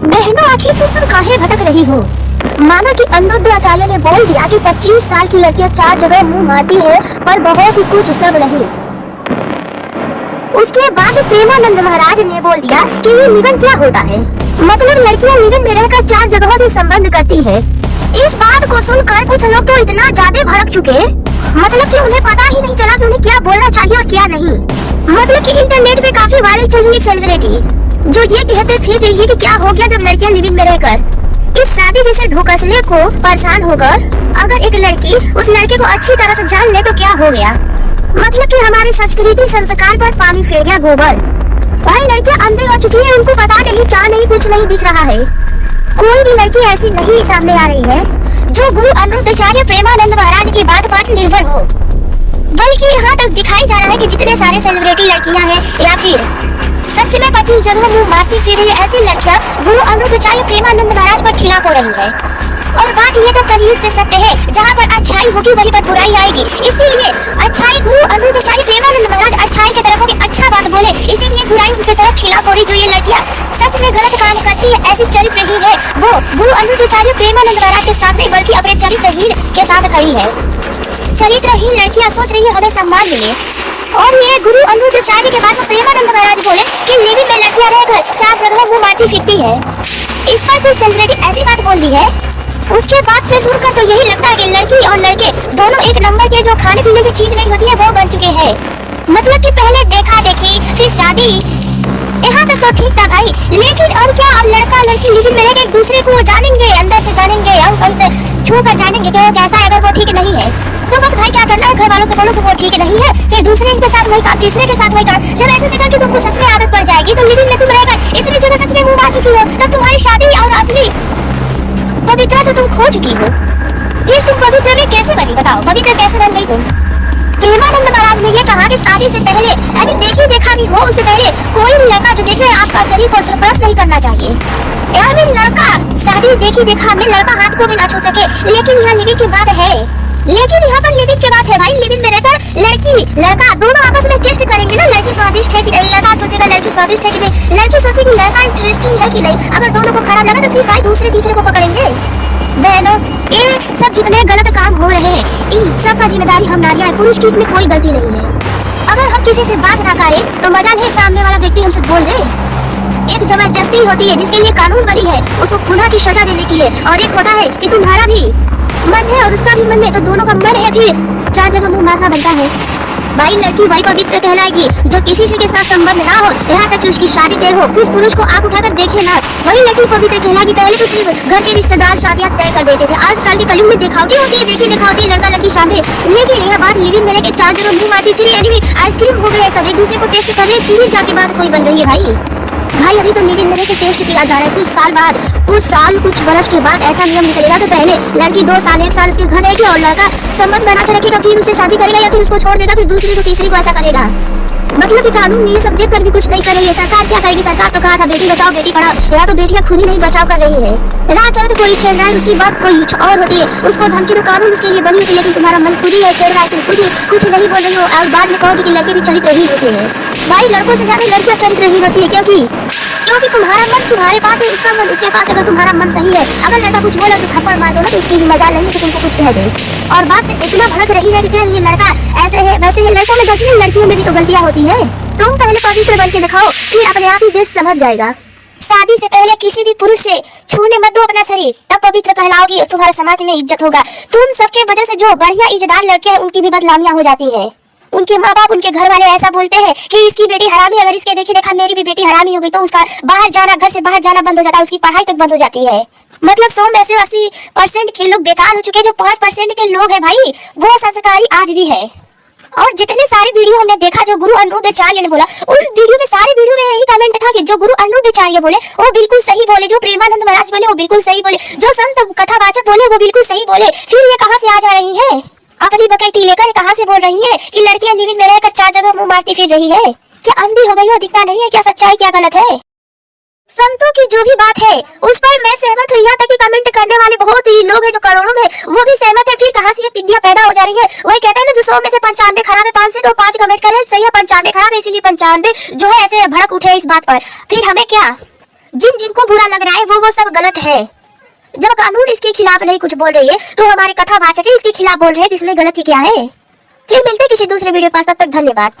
बहनों, आखिर तुम सब काहे भटक रही हो? माना कि अनिरुद्ध आचार्य ने बोल दिया कि 25 साल की लड़कियां 4 जगह मुंह मारती है, पर बहुत ही कुछ सब नहीं। उसके बाद प्रेमानंद महाराज ने बोल दिया कि ये लिव-इन क्या होता है। मतलब लड़कियां लिव-इन में रहकर 4 जगहों से संबंध करती है। इस बात को सुनकर कुछ लोग तो इतना ज्यादा भड़क चुके, मतलब कि उन्हें पता ही नहीं चला कि उन्हें क्या बोलना चाहिए और क्या नहीं। मतलब कि इंटरनेट पे काफी वायरल चल रही एक सेलिब्रिटी जो ये कहते फिर रही है कि क्या हो गया जब लड़कियां लिव-इन में रहकर इस शादी जैसे ढोकसले को परेशान होकर अगर एक लड़की उस लड़के को अच्छी तरह से जान ले तो क्या हो गया। मतलब कि हमारे संस्कृति संस्कार पर पानी फिर गया गोबर। भाई लड़कियां अंधे हो चुकी है, उनको पता नहीं क्या नहीं कुछ नहीं दिख रहा है। कोई भी लड़की ऐसी नहीं सामने आ रही है जो गुरु अनिरुद्धाचार्य प्रेमानंद महाराज की बात पर निर्भर हो। बल्कि यहाँ तक दिखाई जा रहा है कि जितने सारे सेलिब्रिटी लड़कियां हैं या फिर सच में 25 जगह मुंह मारती फिर रही ऐसी लड़कियां गुरु अनिरुद्धाचार्य प्रेमानंद महाराज पर खिलाफ हो रही है। और बात ये तो कलयुग से सत्य है, जहाँ पर अच्छाई होगी वहीं पर बुराई आएगी। इसीलिए अच्छाई गुरु अनिरुद्धाचार्य प्रेमानंद महाराज अच्छाई की तरफ होगी, अच्छा बात बोले, इसीलिए बुराई उनकी तरफ खिलाफ हो रही। जो ये लड़कियां सच में गलत काम करती है, ऐसी चरित्रहीन है, वो गुरु अनिरुद्धाचार्य प्रेमानंद महाराज के साथ नहीं बल्कि अपने चरित्रहीन के साथ खड़ी है। चरित्रहीन लड़कियां सोच रही है हमें सम्मान मिले, और ये गुरु अनिरुद्धाचार्य के बाद जो प्रेमानंद महाराज बोले कि लिव-इन में लड़कियां रहकर 4 जगह मुंह मारती फिरती है, इस पर कुछ सेलिब्रिटी ऐसी बात बोल दी है। उसके बाद से सुनकर तो यही लगता है कि लड़की और लड़के दोनों एक नंबर के जो खाने पीने की चीज नहीं होती है वो बन चुके हैं। मतलब कि पहले देखा देखी फिर शादी, यहाँ तक तो ठीक था भाई, लेकिन अब क्या, अब लड़का लड़की लिव-इन में रहकर एक दूसरे को जानेंगे, अंदर से जानेंगे, अंकल से छू कर जानेंगे कि वो कैसा है। अगर वो ठीक नहीं है तो बस भाई क्या करना है, घर वालों से बोलो कि वो ठीक नहीं है, फिर दूसरे के साथ वही काम, तीसरे के साथ वही काम। जब ऐसे जगह की तुमको सच में आदत पड़ जाएगी तो लिव-इन में तुम रहकर इतनी जगह सच में मुंह मार चुकी हो, तब तुम्हारी शादी और असली पवित्रता तो तुम खो चुकी हो। फिर तुम पवित्र में कैसे बनी, बताओ, पवित्र कैसे बन गई तुम? प्रेमानंद महाराज ने ये कहा कि शादी से पहले, यानी देखी देखा भी हो उससे पहले, कोई भी लड़का जो देख रहे हैं आपका शरीर को स्पर्श नहीं करना चाहिए। यानी लड़का शादी देखी देखा में लड़का हाथ को भी ना छू सके। लेकिन यहाँ लिव-इन की बात है, लेकिन यहाँ पर लिव-इन की बात है भाई। लिव-इन में रहकर लड़की लड़का दोनों आपस में टेस्ट करेंगे ना, लड़की स्वादिष्ट है कि नहीं, लड़का सोचेगा लड़की स्वादिष्ट है कि नहीं, लड़की सोचेगी लड़का इंटरेस्टिंग है कि नहीं। अगर दोनों को खराब लगा तो फिर भाई दूसरे तीसरे को पकड़ेंगे। बहनों, ये सब जितने गलत काम हो रहे हैं इन सब का जिम्मेदारी हम नारियां हैं, पुरुष की इसमें कोई गलती नहीं है। अगर हम किसी से बात ना करें तो मजा नहीं सामने वाला व्यक्ति हमसे बोल दे। एक जबरदस्ती होती है जिसके लिए कानून बनी है उसको गुनाह की सजा देने के लिए, और एक होता है कि तुम्हारा भी मन है और उसका भी मन है, तो दोनों का मन है, फिर 4 जगह मुंह मारना बनता है। भाई लड़की वही पवित्र कहलाएगी जो किसी से के साथ संबंध ना हो, यहाँ तक कि उसकी शादी तय हो, उस पुरुष को आंख उठाकर देखे ना, वही लड़की पवित्र कहलाएगी। पहले तो सिर्फ घर के रिश्तेदार शादियां तय कर देते थे, आजकल के कलयुग में दिखावटी होती है, देखी दिखावटी लड़का लड़की शादी। लेकिन यह बात लिव-इन में रहकर 4 जगह मुंह मारती फिर एनिमी आइसक्रीम हो गया, सब एक दूसरे को टेस्ट कर रहे, फिर जाके बात कोई बन रही है। भाई अभी तो लिव-इन में रहकर टेस्ट किया जा रहा है, कुछ साल बाद, कुछ बरस के बाद ऐसा नियम निकलेगा कि पहले लड़की 2 साल 1 साल उसके घर रहेगी और लड़का संबंध बना के रखेगा, फिर उससे शादी करेगा या फिर उसको छोड़ देगा, फिर दूसरी को तीसरी को ऐसा करेगा। मतलब कि कानून ये सब देख कर भी कुछ नहीं कर रही है। सरकार क्या करेगी? सरकार तो कहा था बेटी बचाओ बेटी पढ़ाओ, या तो बेटियां खुद ही नहीं बचाव कर रही है। राह चले तो कोई छेड़ रहा है, उसकी बात कोई और होती है, उसको धमकी तो कानून उसके लिए बनी होती है, लेकिन तुम्हारा मन खुद ही है छेड़ रहा है, तुम खुद ही कुछ नहीं बोल रही हो और बाद में कहोगे कि लड़के भी चरित्रहीन होते हैं। भाई लड़कों से ज्यादा लड़कियां चरित्रहीन होती है, क्योंकि तुम्हारा मन तुम्हारे पास है, उसका मन उसके पास। अगर तुम्हारा मन सही है, अगर लड़का कुछ बोला उसे थप्पड़ मार दो ना तो उसकी ही मजाल नहीं कि तुमको कुछ कह दे। और बात से इतना भड़क रही है कि ये लड़का ऐसे है वैसे है, लड़कों में गलती है, लड़कियों में भी तो गलतियां होती है। तुम पहले पवित्र बन के दिखाओ, फिर अपने आप ही देश समझ जाएगा। शादी से पहले किसी भी पुरुष से छूने मत दो अपना शरीर, तब पवित्र कहलाओगी और तुम्हारे समाज में इज्जत होगा। तुम सबके वजह से जो बढ़िया इज्जतदार लड़कियां हैं उनकी भी बदनामियां हो जाती है। उनके माँ बाप उनके घर वाले ऐसा बोलते हैं कि इसकी बेटी हरामी, अगर इसके देखी देखा मेरी भी बेटी हरामी हो गई तो उसका बाहर जाना, घर से बाहर जाना बंद हो जाता है, उसकी पढ़ाई तक बंद हो जाती है। मतलब 100 में से 80% के लोग बेकार हो चुके हैं। जो 5% के लोग हैं भाई वो संस्कारी आज भी है। और जितने सारे वीडियो हमने देखा जो गुरु अनिरुद्धाचार्य ने बोला, उन वीडियो में सारे वीडियो में यही कमेंट था कि जो गुरु अनिरुद्धाचार्य बोले वो बिल्कुल सही बोले, जो प्रेमानंद महाराज बोले वो बिल्कुल सही बोले, जो संत कथावाचक बोले वो बिल्कुल सही बोले। फिर ये कहाँ से आ जा रही है? अपनी बकैती लेकर कहाँ से बोल रही है कि लड़कियां लिव-इन में रहकर 4 जगह मुंह मारती फिर रही है? क्या अंधी हो गई हो, दिखता नहीं है क्या सच्चाई क्या गलत है? संतों की जो भी बात है उस पर मैं सहमत हूँ। यहाँ तक कि कमेंट करने वाले बहुत ही लोग हैं जो करोड़ों में, वो भी सहमत है। फिर कहाँ से ये पिद्दियां पैदा हो जा रही है? वही कहते हैं ना, जो 100 में से 95 खराब है, 5 से तो 5 कमेंट करे सही है, 95 खराब है, इसीलिए 95 जो है ऐसे भड़क उठे इस बात पर। फिर हमें क्या, जिनको बुरा लग रहा है वो गलत है। जब कानून इसके खिलाफ नहीं कुछ बोल रही है तो हमारे कथावाचक इसके खिलाफ बोल रहे हैं, तो इसमें गलती क्या है? फिर मिलते किसी दूसरे वीडियो के पास, तब तक धन्यवाद।